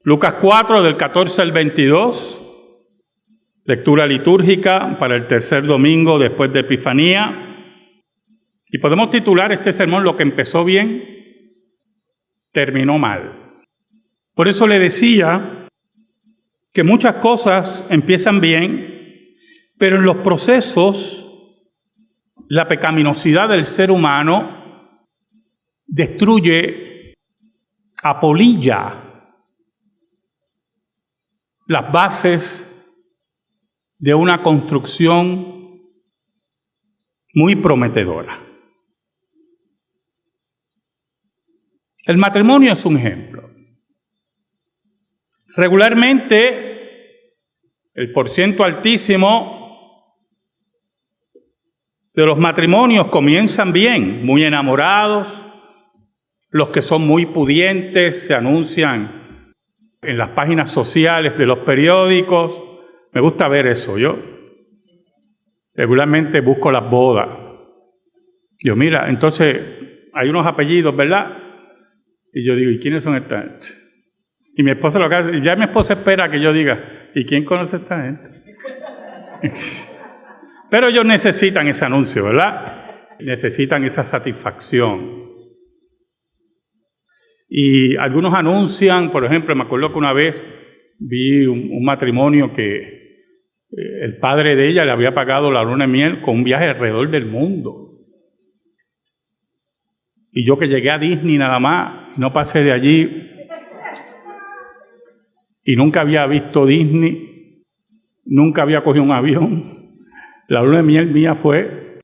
Lucas 4, del 14 al 22, lectura litúrgica para el tercer domingo después de Epifanía. Y podemos titular este sermón: Lo que empezó bien, terminó mal. Por eso le decía que muchas cosas empiezan bien, pero en los procesos la pecaminosidad del ser humano destruye, apolilla las bases de una construcción muy prometedora. El matrimonio es un ejemplo. Regularmente, el porciento altísimo de los matrimonios comienzan bien, muy enamorados. Los que son muy pudientes se anuncian en las páginas sociales de los periódicos. Me gusta ver eso. Yo regularmente busco las bodas. Yo, mira, entonces hay unos apellidos, ¿verdad? Y yo digo, ¿y quiénes son esta gente? Y mi esposa lo que hace, ya mi esposa espera que yo diga, ¿y quién conoce a esta gente? Pero ellos necesitan ese anuncio, ¿verdad? Necesitan esa satisfacción. Y algunos anuncian, por ejemplo, me acuerdo que una vez vi un matrimonio que el padre de ella le había pagado la luna de miel con un viaje alrededor del mundo. Y yo que llegué a Disney nada más, no pasé de allí y nunca había visto Disney, nunca había cogido un avión. La luna de miel mía fue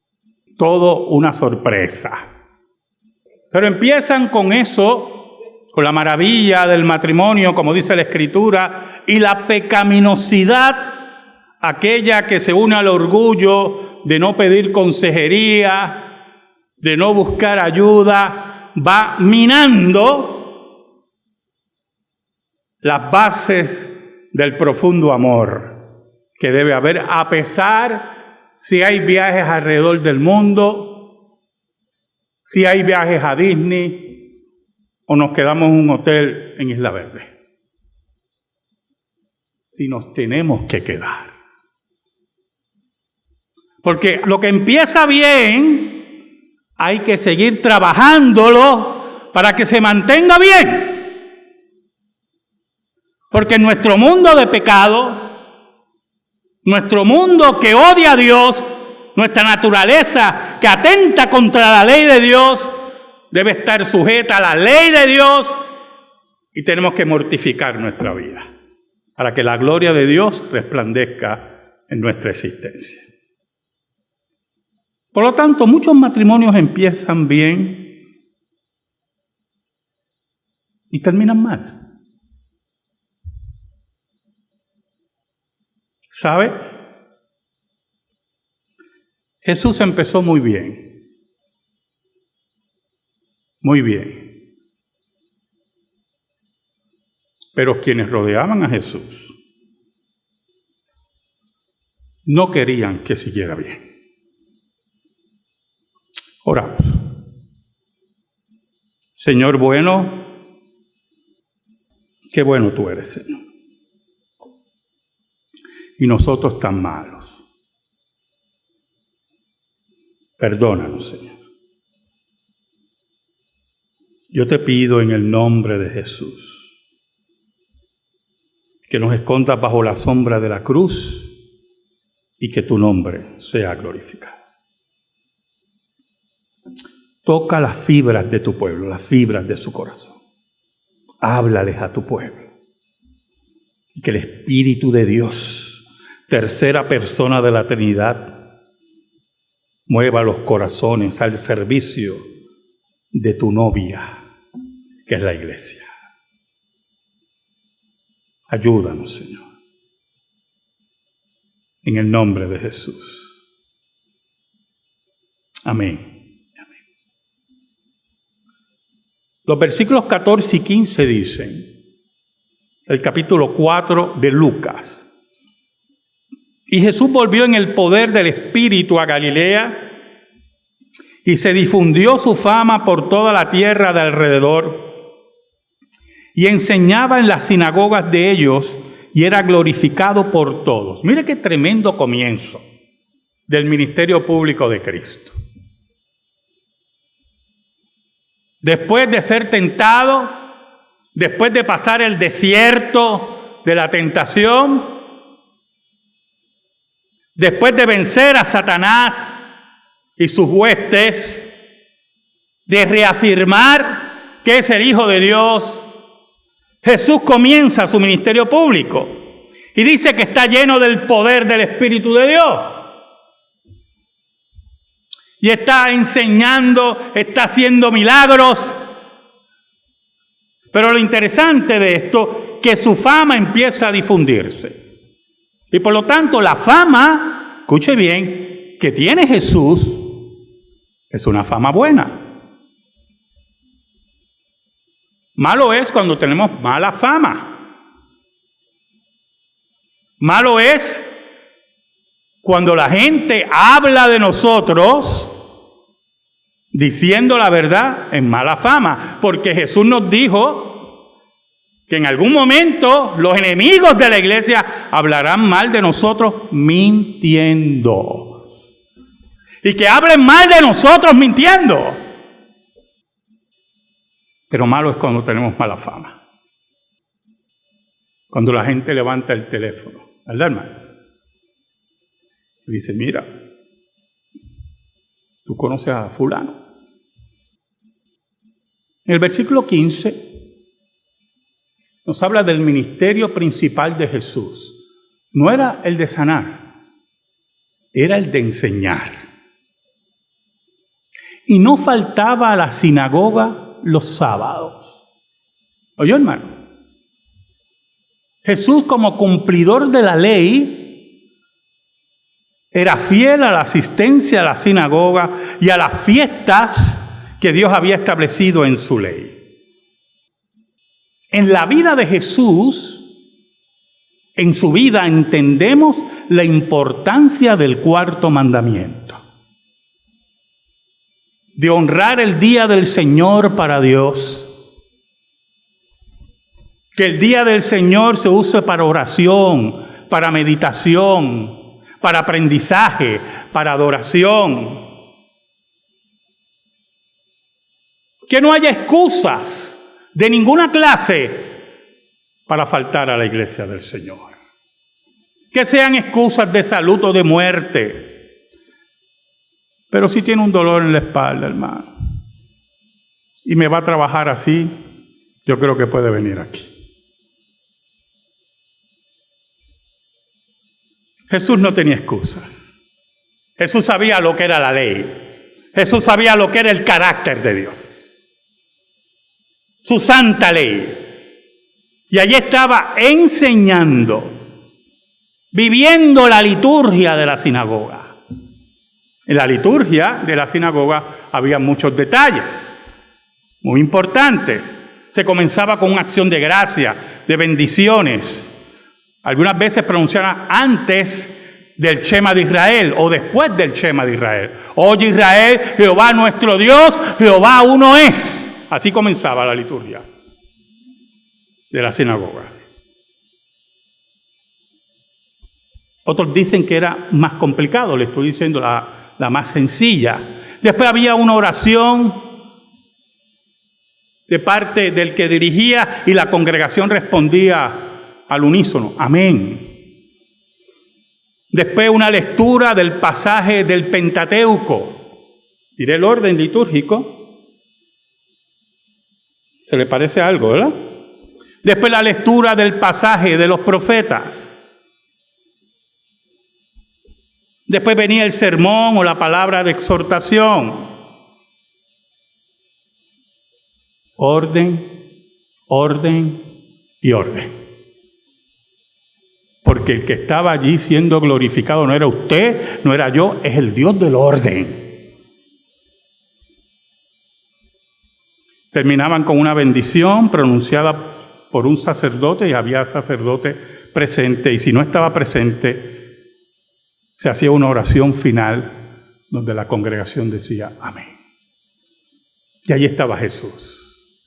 todo una sorpresa. Pero empiezan con eso, con la maravilla del matrimonio, como dice la Escritura, y la pecaminosidad, aquella que se une al orgullo de no pedir consejería, de no buscar ayuda, va minando las bases del profundo amor que debe haber, a pesar si hay viajes alrededor del mundo, si hay viajes a Disney, o nos quedamos en un hotel en Isla Verde. Si nos tenemos que quedar. Porque lo que empieza bien, hay que seguir trabajándolo para que se mantenga bien. Porque en nuestro mundo de pecado, nuestro mundo que odia a Dios, nuestra naturaleza que atenta contra la ley de Dios, debe estar sujeta a la ley de Dios, y tenemos que mortificar nuestra vida para que la gloria de Dios resplandezca en nuestra existencia. Por lo tanto, muchos matrimonios empiezan bien y terminan mal. ¿Sabe? Jesús empezó muy bien. Muy bien. Pero quienes rodeaban a Jesús no querían que siguiera bien. Oramos. Señor bueno, qué bueno tú eres, Señor. Y nosotros tan malos. Perdónanos, Señor. Yo te pido en el nombre de Jesús que nos escondas bajo la sombra de la cruz y que tu nombre sea glorificado. Toca las fibras de tu pueblo, las fibras de su corazón. Háblales a tu pueblo. Y que el Espíritu de Dios, tercera persona de la Trinidad, mueva los corazones al servicio de tu novia, que es la iglesia. Ayúdanos, Señor. En el nombre de Jesús. Amén. Los versículos 14 y 15 dicen, el capítulo 4 de Lucas: y Jesús volvió en el poder del Espíritu a Galilea, y se difundió su fama por toda la tierra de alrededor. y enseñaba en las sinagogas de ellos y era glorificado por todos. Mire qué tremendo comienzo del ministerio público de Cristo. Después de ser tentado, después de pasar el desierto de la tentación, después de vencer a Satanás y sus huestes, de reafirmar que es el Hijo de Dios, Jesús comienza su ministerio público y dice que está lleno del poder del Espíritu de Dios. Y está enseñando, está haciendo milagros. Pero lo interesante de esto, que su fama empieza a difundirse. Y por lo tanto, la fama, escuche bien, que tiene Jesús, es una fama buena. Malo es cuando tenemos mala fama. Malo es cuando la gente habla de nosotros diciendo la verdad en mala fama, porque Jesús nos dijo que en algún momento los enemigos de la iglesia hablarán mal de nosotros mintiendo. Y que hablen mal de nosotros mintiendo. Pero malo es cuando tenemos mala fama. Cuando la gente levanta el teléfono, ¿verdad, hermano? Y dice, mira, ¿tú conoces a fulano? En el versículo 15 nos habla del ministerio principal de Jesús. No era el de sanar, era el de enseñar. Y no faltaba a la sinagoga los sábados. ¿Oyó, hermano? Jesús, como cumplidor de la ley, era fiel a la asistencia a la sinagoga y a las fiestas que Dios había establecido en su ley. En la vida de Jesús, en su vida entendemos la importancia del cuarto mandamiento, de honrar el día del Señor para Dios. Que el día del Señor se use para oración, para meditación, para aprendizaje, para adoración. Que no haya excusas de ninguna clase para faltar a la iglesia del Señor. Que sean excusas de salud o de muerte. Pero si tiene un dolor en la espalda, hermano, y me va a trabajar así, yo creo que puede venir aquí. Jesús no tenía excusas. Jesús sabía lo que era la ley. Jesús sabía lo que era el carácter de Dios. Su santa ley. Y allí estaba enseñando, viviendo la liturgia de la sinagoga. En la liturgia de la sinagoga había muchos detalles muy importantes. Se comenzaba con una acción de gracia, de bendiciones. Algunas veces pronunciaban antes del Shema de Israel o después del Shema de Israel. Oye Israel, Jehová nuestro Dios, Jehová uno es. Así comenzaba la liturgia de las sinagogas. Otros dicen que era más complicado, le estoy diciendo la más sencilla. Después había una oración de parte del que dirigía y la congregación respondía al unísono, amén. Después una lectura del pasaje del Pentateuco. Diré el orden litúrgico. ¿Se le parece algo, verdad? Después la lectura del pasaje de los profetas. Después venía el sermón o la palabra de exhortación. Orden, orden y orden. Porque el que estaba allí siendo glorificado no era usted, no era yo, es el Dios del orden. Terminaban con una bendición pronunciada por un sacerdote y había sacerdote presente. Y si no estaba presente, se hacía una oración final donde la congregación decía amén. Y allí estaba Jesús,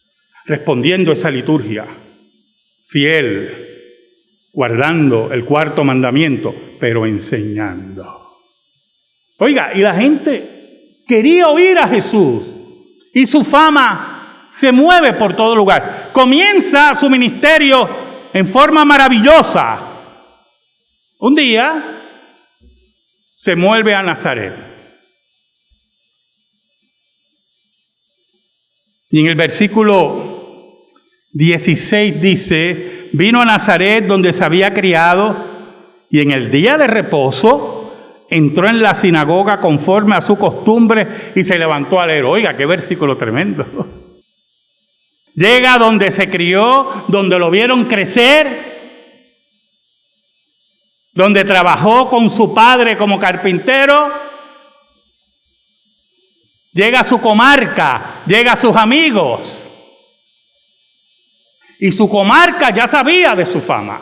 respondiendo esa liturgia, fiel, guardando el cuarto mandamiento, pero enseñando. Oiga, y la gente quería oír a Jesús, y su fama se mueve por todo lugar. Comienza su ministerio en forma maravillosa. Un día se mueve a Nazaret. Y en el versículo 16 dice: vino a Nazaret donde se había criado, y en el día de reposo entró en la sinagoga conforme a su costumbre y se levantó a leer. Oiga, qué versículo tremendo. Llega donde se crió, donde lo vieron crecer, donde trabajó con su padre como carpintero. Llega a su comarca, llega a sus amigos. Y su comarca ya sabía de su fama.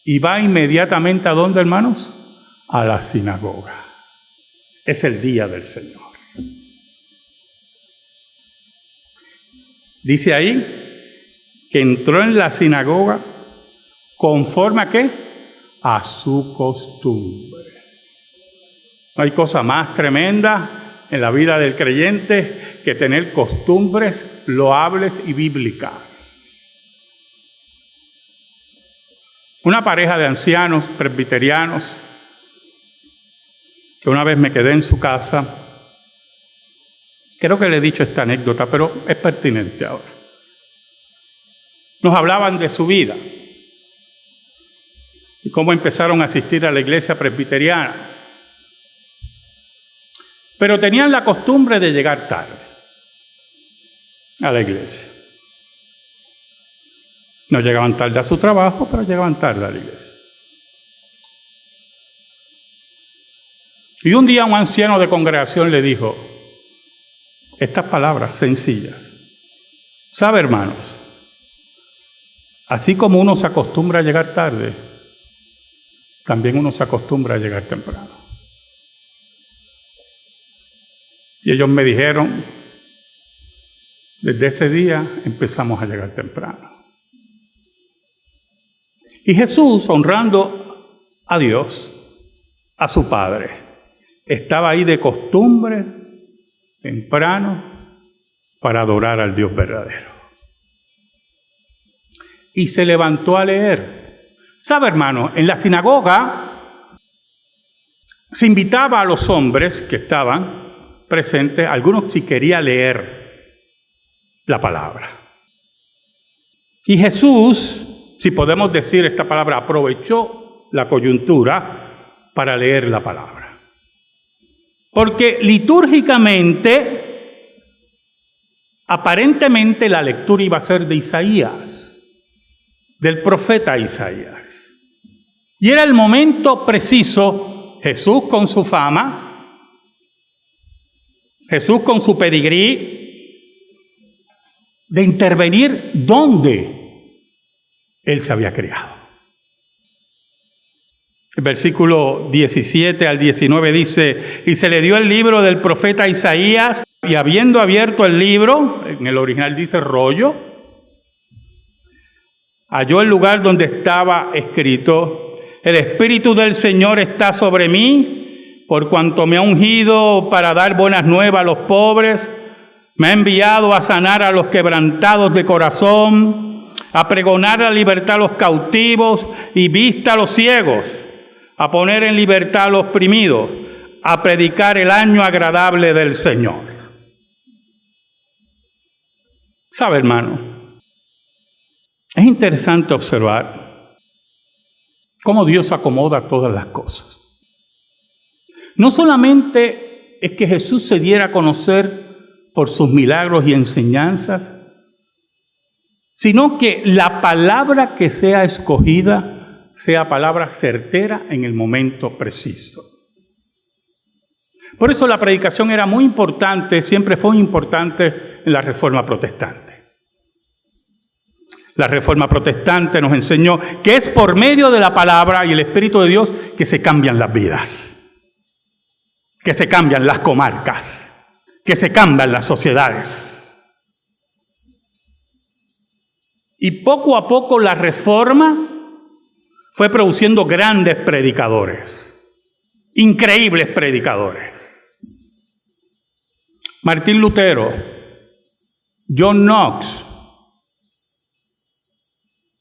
Y va inmediatamente ¿a dónde, hermanos? A la sinagoga. Es el día del Señor. Dice ahí que entró en la sinagoga conforme ¿a qué? A su costumbre. No hay cosa más tremenda en la vida del creyente que tener costumbres loables y bíblicas. Una pareja de ancianos presbiterianos, que una vez me quedé en su casa, creo que le he dicho esta anécdota, pero es pertinente ahora. Nos hablaban de su vida y cómo empezaron a asistir a la iglesia presbiteriana. Pero tenían la costumbre de llegar tarde a la iglesia. No llegaban tarde a su trabajo, pero llegaban tarde a la iglesia. Y un día un anciano de congregación le dijo estas palabras sencillas: ¿sabe, hermanos? Así como uno se acostumbra a llegar tarde, también uno se acostumbra a llegar temprano. Y ellos me dijeron, desde ese día empezamos a llegar temprano. Y Jesús, honrando a Dios, a su Padre, estaba ahí de costumbre, temprano, para adorar al Dios verdadero. Y se levantó a leer. ¿Sabe, hermano? En la sinagoga se invitaba a los hombres que estaban presentes, algunos si quería leer la palabra. Y Jesús, si podemos decir esta palabra, aprovechó la coyuntura para leer la palabra. Porque litúrgicamente, aparentemente la lectura iba a ser de Isaías, del profeta Isaías. Y era el momento preciso, Jesús con su fama, Jesús con su pedigrí, de intervenir donde él se había criado. El versículo 17 al 19 dice: y se le dio el libro del profeta Isaías, y habiendo abierto el libro, en el original dice rollo, halló el lugar donde estaba escrito: el Espíritu del Señor está sobre mí, por cuanto me ha ungido para dar buenas nuevas a los pobres, me ha enviado a sanar a los quebrantados de corazón, a pregonar la libertad a los cautivos y vista a los ciegos, a poner en libertad a los oprimidos, a predicar el año agradable del Señor. ¿Sabe, hermano? Es interesante observar cómo Dios acomoda todas las cosas. No solamente es que Jesús se diera a conocer por sus milagros y enseñanzas, sino que la palabra que sea escogida sea palabra certera en el momento preciso. Por eso la predicación era muy importante, siempre fue muy importante en la Reforma Protestante. La Reforma Protestante nos enseñó que es por medio de la palabra y el Espíritu de Dios que se cambian las vidas, que se cambian las comarcas, que se cambian las sociedades. Y poco a poco la Reforma fue produciendo grandes predicadores, increíbles predicadores. Martín Lutero, John Knox,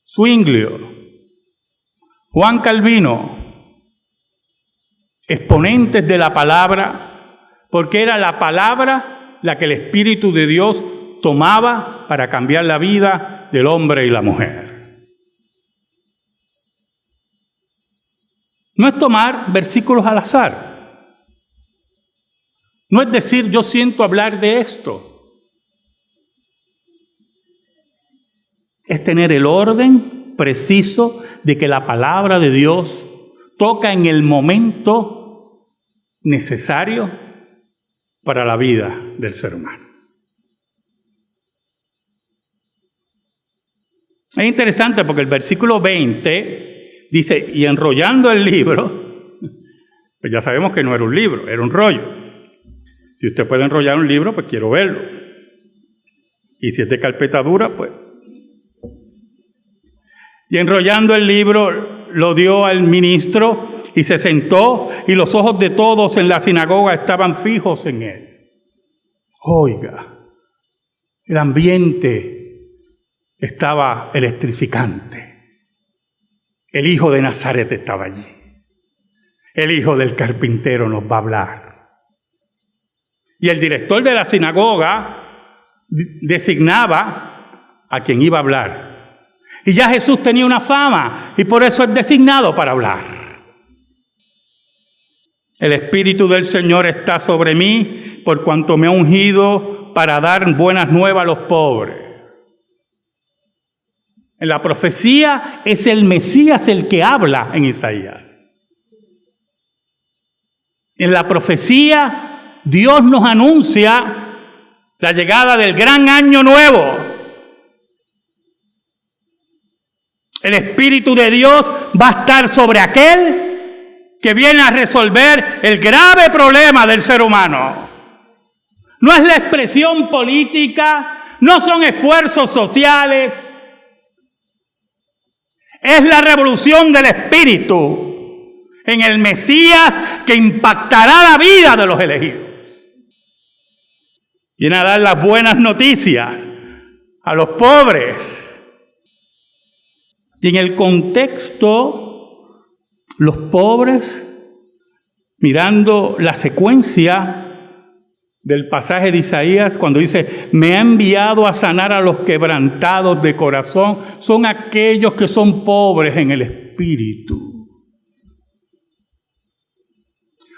Zwinglio, Juan Calvino, exponentes de la palabra, porque era la palabra la que el Espíritu de Dios tomaba para cambiar la vida del hombre y la mujer. No es tomar versículos al azar. No es decir, yo siento hablar de esto. Es tener el orden preciso de que la palabra de Dios toca en el momento necesario para la vida del ser humano. Es interesante porque el versículo 20 dice, y enrollando el libro, pues ya sabemos que no era un libro, era un rollo. Si usted puede enrollar un libro, pues quiero verlo. Y si es de carpeta dura, pues. Y enrollando el libro, lo dio al ministro y se sentó, y los ojos de todos en la sinagoga estaban fijos en él. Oiga, el ambiente estaba electrificante. El hijo de Nazaret estaba allí. El hijo del carpintero nos va a hablar. Y el director de la sinagoga designaba a quien iba a hablar. Y ya Jesús tenía una fama y por eso es designado para hablar. El Espíritu del Señor está sobre mí por cuanto me ha ungido para dar buenas nuevas a los pobres. En la profecía es el Mesías el que habla en Isaías. En la profecía Dios nos anuncia la llegada del gran año nuevo. El Espíritu de Dios va a estar sobre aquel que viene a resolver el grave problema del ser humano. No es la expresión política, no son esfuerzos sociales. Es la revolución del Espíritu en el Mesías que impactará la vida de los elegidos. Viene a dar las buenas noticias a los pobres. Y en el contexto, los pobres, mirando la secuencia del pasaje de Isaías, cuando dice, me ha enviado a sanar a los quebrantados de corazón, son aquellos que son pobres en el espíritu.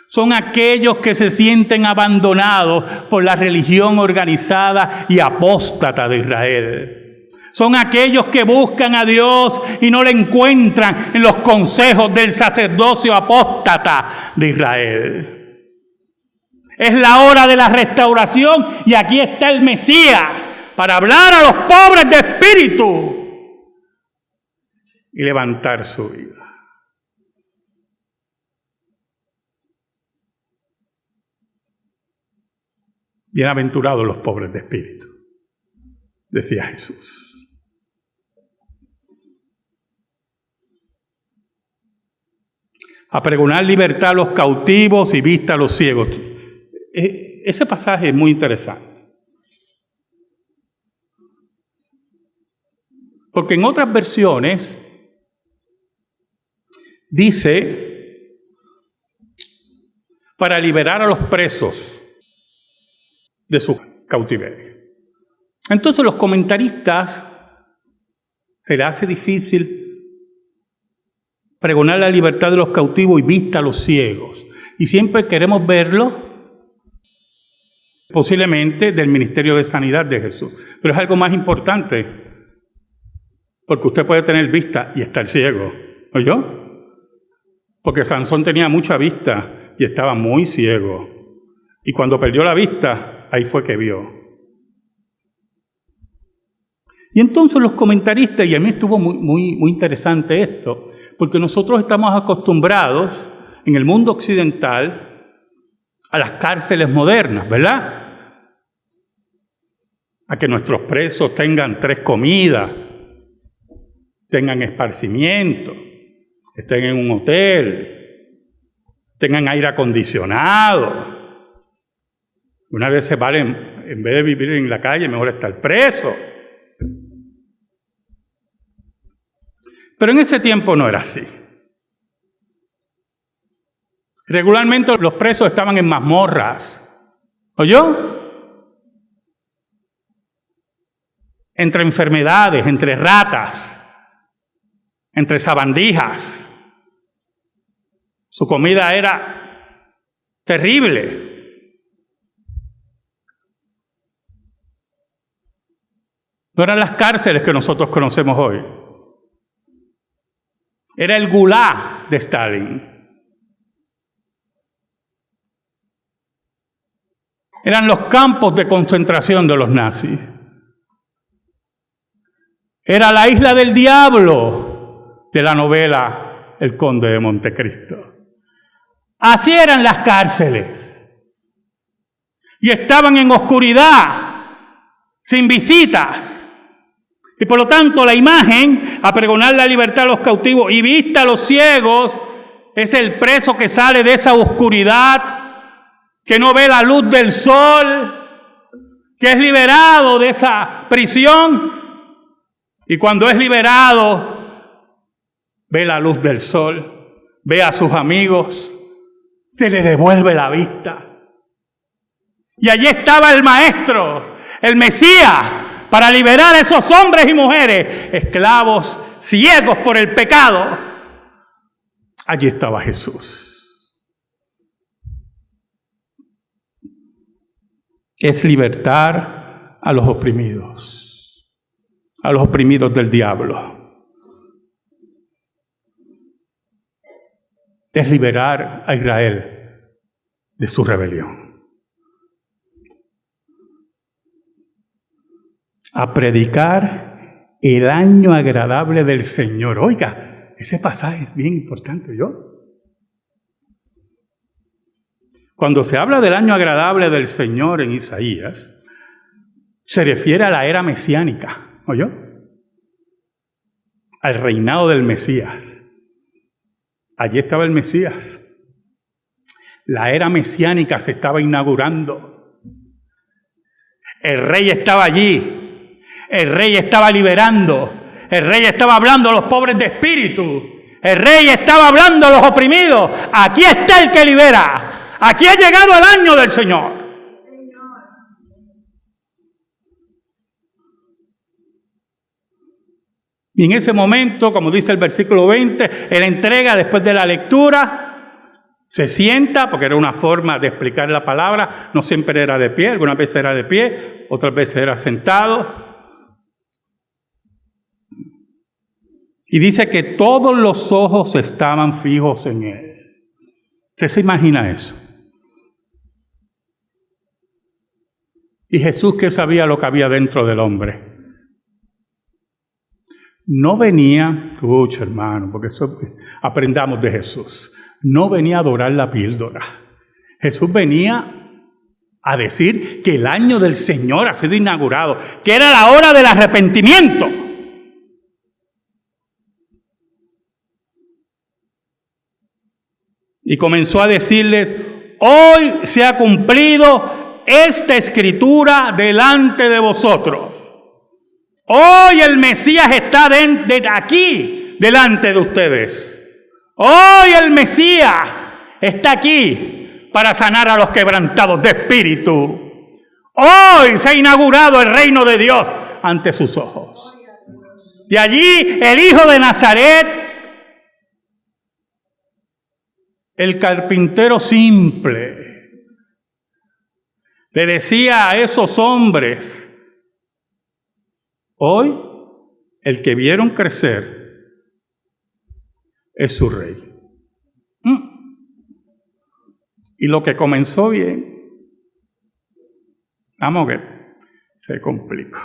Son aquellos que se sienten abandonados por la religión organizada y apóstata de Israel. Son aquellos que buscan a Dios y no le encuentran en los consejos del sacerdocio apóstata de Israel. Es la hora de la restauración y aquí está el Mesías para hablar a los pobres de espíritu y levantar su vida. Bienaventurados los pobres de espíritu, decía Jesús. A pregonar libertad a los cautivos y vista a los ciegos. Ese pasaje es muy interesante. Porque en otras versiones dice para liberar a los presos de su cautiverio. Entonces los comentaristas se les hace difícil pregonar la libertad de los cautivos y vista a los ciegos. Y siempre queremos verlo, posiblemente, del ministerio de sanidad de Jesús. Pero es algo más importante, porque usted puede tener vista y estar ciego. ¿Oyó? Porque Sansón tenía mucha vista y estaba muy ciego. Y cuando perdió la vista, ahí fue que vio. Y entonces los comentaristas, y a mí estuvo muy interesante esto, porque nosotros estamos acostumbrados en el mundo occidental a las cárceles modernas, ¿verdad? A que nuestros presos tengan 3 comidas, tengan esparcimiento, estén en un hotel, tengan aire acondicionado. Una vez se valen, en vez de vivir en la calle, mejor estar preso. Pero en ese tiempo no era así. Regularmente los presos estaban en mazmorras. ¿Oyó? Entre enfermedades, entre ratas, entre sabandijas. Su comida era terrible. No eran las cárceles que nosotros conocemos hoy. Era el Gulag de Stalin. Eran los campos de concentración de los nazis. Era la isla del diablo de la novela El Conde de Montecristo. Así eran las cárceles. Y estaban en oscuridad, sin visitas. Y por lo tanto la imagen, a pregonar la libertad a los cautivos y vista a los ciegos, es el preso que sale de esa oscuridad, que no ve la luz del sol, que es liberado de esa prisión, y cuando es liberado, ve la luz del sol, ve a sus amigos, se le devuelve la vista. Y allí estaba el Maestro, el Mesías, para liberar a esos hombres y mujeres, esclavos, ciegos por el pecado. Allí estaba Jesús. Es libertar a los oprimidos del diablo. Es liberar a Israel de su rebelión. A predicar el año agradable del Señor. Oiga, ese pasaje es bien importante, ¿yo? Cuando se habla del año agradable del Señor en Isaías, se refiere a la era mesiánica, ¿oyó? Al reinado del Mesías. Allí estaba el Mesías. La era mesiánica se estaba inaugurando. El rey estaba allí. El rey estaba liberando. El rey estaba hablando a los pobres de espíritu. El rey estaba hablando a los oprimidos. Aquí está el que libera. Aquí ha llegado el año del Señor. Y en ese momento, como dice el versículo 20, él entrega después de la lectura, se sienta, porque era una forma de explicar la palabra, no siempre era de pie, algunas veces era de pie, otras veces era sentado. Y dice que todos los ojos estaban fijos en él. ¿Usted se imagina eso? Y Jesús, que sabía lo que había dentro del hombre, no venía, escucha hermano, porque eso aprendamos de Jesús, no venía a adorar la píldora. Jesús venía a decir que el año del Señor ha sido inaugurado, que era la hora del arrepentimiento. Y comenzó a decirles: hoy se ha cumplido esta escritura delante de vosotros. Hoy el Mesías está aquí, delante de ustedes. Hoy el Mesías está aquí para sanar a los quebrantados de espíritu. Hoy se ha inaugurado el reino de Dios ante sus ojos. Y allí el hijo de Nazaret, el carpintero simple, le decía a esos hombres: hoy el que vieron crecer es su rey. Y lo que comenzó bien, vamos a ver, se complicó.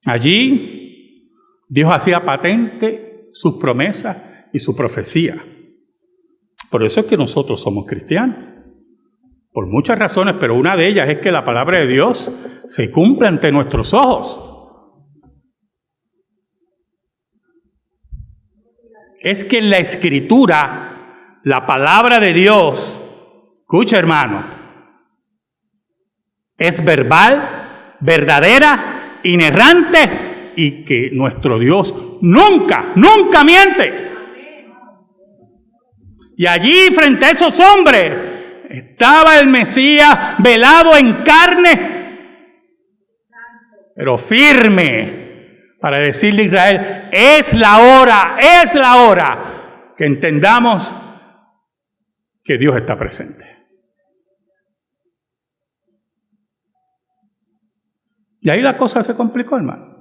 Allí Dios hacía patente sus promesas y su profecía. Por eso es que nosotros somos cristianos. Por muchas razones, pero una de ellas es que la palabra de Dios se cumple ante nuestros ojos. Es que en la Escritura, la palabra de Dios, escucha hermano, es verbal, verdadera, inerrante y que nuestro Dios nunca miente. Y allí frente a esos hombres estaba el Mesías velado en carne, pero firme, para decirle a Israel, es la hora que entendamos que Dios está presente. Y ahí la cosa se complicó, hermano.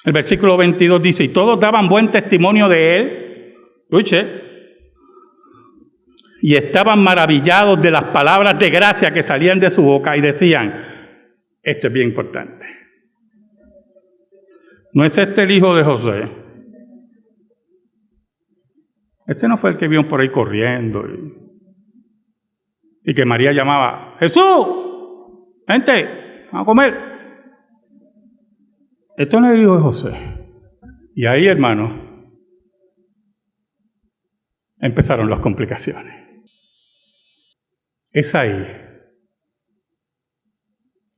El versículo 22 dice, y todos daban buen testimonio de él, escuche, y estaban maravillados de las palabras de gracia que salían de su boca y decían, esto es bien importante, ¿no es este el hijo de José? Este no fue el que vio por ahí corriendo y que María llamaba, Jesús, vente, vamos a comer. Esto no es el hijo de José. Y ahí, hermano, empezaron las complicaciones. Es ahí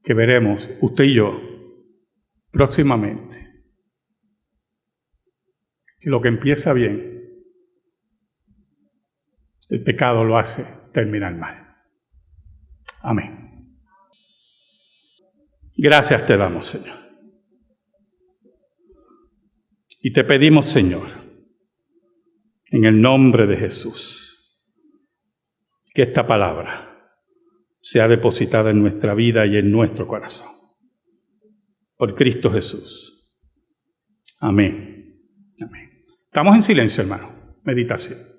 que veremos, usted y yo, próximamente, que lo que empieza bien, el pecado lo hace terminar mal. Amén. Gracias te damos, Señor. Y te pedimos, Señor, en el nombre de Jesús, que esta palabra sea depositada en nuestra vida y en nuestro corazón. Por Cristo Jesús. Amén. Amén. Estamos en silencio, hermano. Meditación.